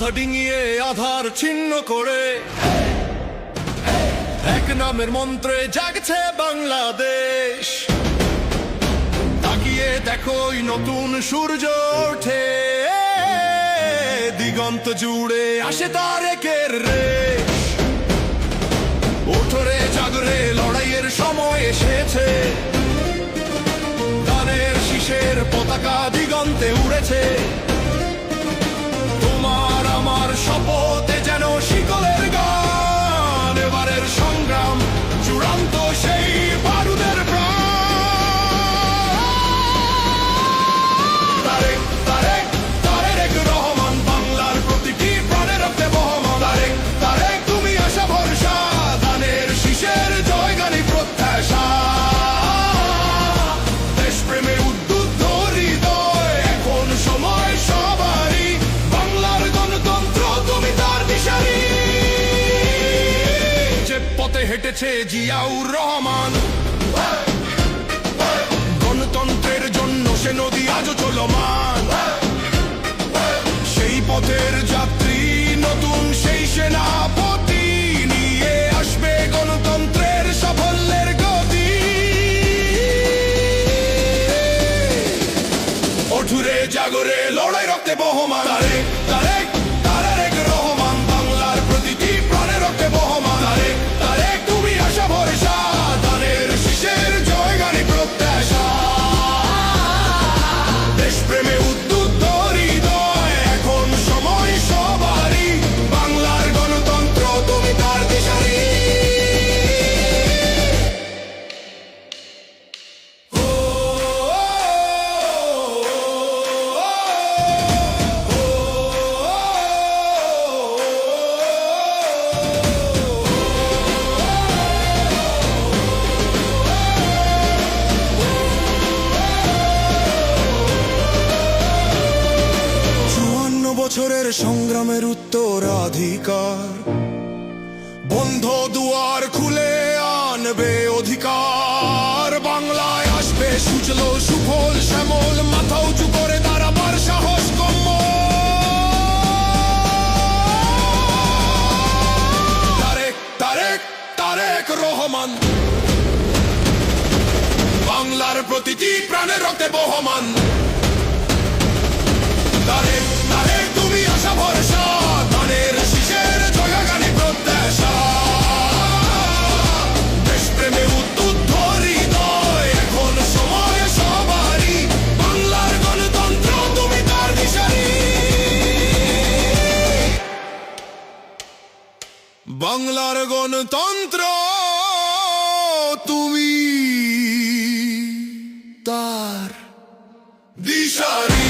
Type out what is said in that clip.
বাধা ডিঙিয়ে আধার ছিন্ন করে এক নামের মন্ত্রে জাগছে বাংলাদেশ। তাকিয়ে দেখো নতুন সূর্য ওঠে, দিগন্ত জুড়ে আসে তারেকের রেশ। ওঠরে জাগরে লড়াইয়ের সময় এসেছে, ধানের শীষের পতাকা দিগন্তে উড়েছে। তোমার আমার শপথে যেন শিকলের গান, এবারের সংগ্রাম চূড়ান্ত সেই বারুদের প্রাণ। তারেক তারেক তারেক রহমান, বাংলার প্রতিটি প্রাণে রক্তে বহমান। তারেক তারেক তুমি আশা ভরসা, ধানের শীষের জয়গানী প্রত্যাশা। দেশপ্রেমে উদ্বুদ্ধ হৃদয়, এখন সময় সবারই। বাংলার গণতন্ত্র তুমি তার দিশারি। যে পথে হেঁটেছে জিয়াউর রহমান, গণতন্ত্রের জন্য সে নদী আজও চলমান। সেই পথের যাত্রী নতুন সেই সেনাপতি, নিয়ে আসবে গণতন্ত্রের সাফল্যের গতি। ওঠুরে জাগরে লড়াই রক্তে বহমান। তারেক তারেক তারেক রহমান, বাংলার প্রতিটি প্রাণে রক্তে বহমান। তারেক তারেক তুমি আশা ভরসা, ধানের শীষের জয়গানী প্রত্যাশা। দেশপ্রেমে উদ্বুদ্ধ হৃদয়, এখন সময় সবারই। বাংলার গণতন্ত্র তুমি তার দিশারি। বছরের সংগ্রামের উত্তরাধিকার, বন্ধ দুয়ার খুলে আনবে অধিকার। বাংলায় আসবে সুজলো সুফল শ্যামল, মাথা উঁচু করে দাঁড়াবার সাহস গম্য। তারেক তারেক তারেক রহমান, বাংলার প্রতিটি প্রাণে রক্তে বহমান। তারেক তারেক তুমি আশা ভরসা, ধানের শীষের জয়গানী প্রত্যাশা। দেশপ্রেমে উদ্বুদ্ধ হৃদয়, এখন সময় সবারই। বাংলার গণতন্ত্র তুমি তার দিশারি। বাংলার গণতন্ত্র তুমি তার দিশারি।